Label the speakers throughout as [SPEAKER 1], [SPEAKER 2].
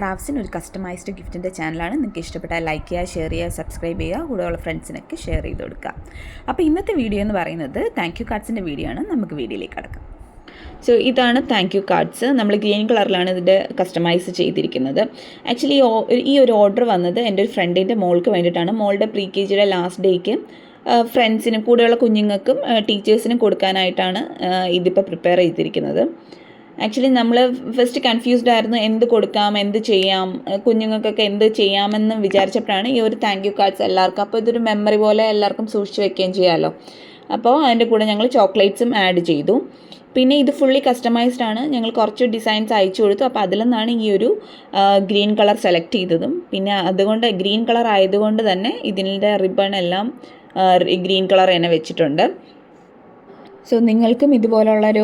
[SPEAKER 1] ക്രാഫ്റ്റ്സിന് ഒരു കസ്റ്റമൈസ്ഡ് ഗിഫ്റ്റിൻ്റെ ചാനലാണ്. നിങ്ങൾക്ക് ഇഷ്ടപ്പെട്ടാൽ ലൈക്ക് ചെയ്യുക, ഷെയർ ചെയ്യുക, സബ്സ്ക്രൈബ് ചെയ്യുക, കൂടെയുള്ള ഫ്രണ്ട്സിനൊക്കെ ഷെയർ ചെയ്ത് കൊടുക്കുക. അപ്പോൾ ഇന്നത്തെ വീഡിയോ എന്ന് പറയുന്നത് താങ്ക് യു കാർഡ്സിൻ്റെ വീഡിയോ ആണ്. നമുക്ക് വീഡിയോയിലേക്ക് കടക്കാം. സോ ഇതാണ് താങ്ക് യു കാർഡ്സ്. നമ്മൾ ഗ്രീൻ കളറിലാണ് ഇതിൻ്റെ കസ്റ്റമൈസ് ചെയ്തിരിക്കുന്നത്. ആക്ച്വലി ഈ ഒരു ഓർഡർ വന്നത് എൻ്റെ ഒരു ഫ്രണ്ടിൻ്റെ മോൾക്ക് വേണ്ടിയിട്ടാണ്. മോളുടെ പ്രീ കെ ജിയുടെ ലാസ്റ്റ് ഡേക്ക് ഫ്രണ്ട്സിനും കൂടെയുള്ള കുഞ്ഞുങ്ങൾക്കും ടീച്ചേഴ്സിനും കൊടുക്കാനായിട്ടാണ് ഇതിപ്പോൾ പ്രിപ്പയർ ചെയ്തിരിക്കുന്നത്. ആക്ച്വലി നമ്മൾ ഫസ്റ്റ് കൺഫ്യൂസ്ഡ് ആയിരുന്നു, എന്ത് കൊടുക്കാം, എന്ത് ചെയ്യാം, കുഞ്ഞുങ്ങൾക്കൊക്കെ എന്ത് ചെയ്യാമെന്ന് വിചാരിച്ചപ്പോഴാണ് ഈ ഒരു താങ്ക് യു കാർഡ്സ് എല്ലാവർക്കും, അപ്പോൾ ഇതൊരു മെമ്മറി പോലെ എല്ലാവർക്കും സൂക്ഷിച്ച് വെക്കുകയും ചെയ്യാമല്ലോ. അപ്പോൾ അതിൻ്റെ കൂടെ ഞങ്ങൾ ചോക്ലേറ്റ്സും ആഡ് ചെയ്തു. പിന്നെ ഇത് ഫുള്ളി കസ്റ്റമൈസ്ഡ് ആണ്. ഞങ്ങൾ കുറച്ച് ഡിസൈൻസ് അയച്ചു കൊടുത്തു. അപ്പോൾ അതിൽ നിന്നാണ് ഈ ഒരു ഗ്രീൻ കളർ സെലക്ട് ചെയ്തതും. പിന്നെ അതുകൊണ്ട് ഗ്രീൻ കളർ ആയതുകൊണ്ട് തന്നെ ഇതിൻ്റെ റിബൺ എല്ലാം ഗ്രീൻ കളർ തന്നെ വെച്ചിട്ടുണ്ട്. സോ നിങ്ങൾക്കും ഇതുപോലുള്ളൊരു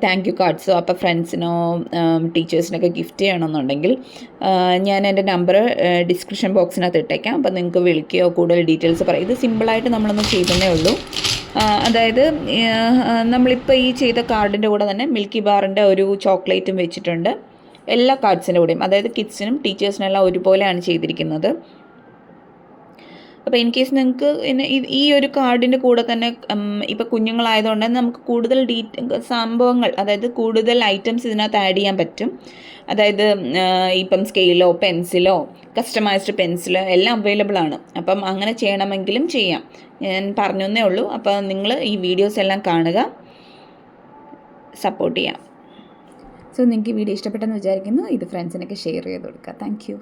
[SPEAKER 1] താങ്ക് യു കാർഡ്സോ അപ്പോൾ ഫ്രണ്ട്സിനോ ടീച്ചേഴ്സിനൊക്കെ ഗിഫ്റ്റ് ചെയ്യണമെന്നുണ്ടെങ്കിൽ ഞാൻ എൻ്റെ നമ്പർ ഡിസ്ക്രിപ്ഷൻ ബോക്സിനകത്ത് ഇട്ടേക്കാം. അപ്പോൾ നിങ്ങൾക്ക് വിളിക്കുകയോ കൂടുതൽ ഡീറ്റെയിൽസ് പറയാം. ഇത് സിമ്പിളായിട്ട് നമ്മളൊന്ന് ചെയ്തതേ ഉള്ളൂ. അതായത് നമ്മളിപ്പോൾ ഈ ചെയ്ത കാർഡിൻ്റെ കൂടെ തന്നെ മിൽക്കി ബാറിൻ്റെ ഒരു ചോക്ലേറ്റും വെച്ചിട്ടുണ്ട്. എല്ലാ കാർഡ്സിൻ്റെ കൂടെയും, അതായത് കിഡ്സിനും ടീച്ചേഴ്സിനും എല്ലാം ഒരുപോലെയാണ് ചെയ്തിരിക്കുന്നത്. അപ്പോൾ ഇൻ കേസ് നിങ്ങൾക്ക് ഈ ഒരു കാർഡിൻ്റെ കൂടെ തന്നെ ഇപ്പോൾ കുഞ്ഞുങ്ങളായതുകൊണ്ട് നമുക്ക് കൂടുതൽ സംഭവങ്ങൾ, അതായത് കൂടുതൽ ഐറ്റംസ് ഇതിനകത്ത് ആഡ് ചെയ്യാൻ പറ്റും. അതായത് ഇപ്പം സ്കെയിലോ പെൻസിലോ കസ്റ്റമൈസ്ഡ് പെൻസിലോ എല്ലാം അവൈലബിൾ ആണ്. അപ്പം അങ്ങനെ ചെയ്യണമെങ്കിലും ചെയ്യാം. ഞാൻ പറഞ്ഞേ ഉള്ളൂ. അപ്പോൾ നിങ്ങൾ ഈ വീഡിയോസ് എല്ലാം കാണുക, സപ്പോർട്ട് ചെയ്യാം. സോ നിങ്ങൾക്ക് ഈ വീഡിയോ ഇഷ്ടപ്പെട്ടെന്ന് വിചാരിക്കുന്നു. ഇത് ഫ്രണ്ട്സിനൊക്കെ ഷെയർ ചെയ്ത് കൊടുക്കുക. Thank you.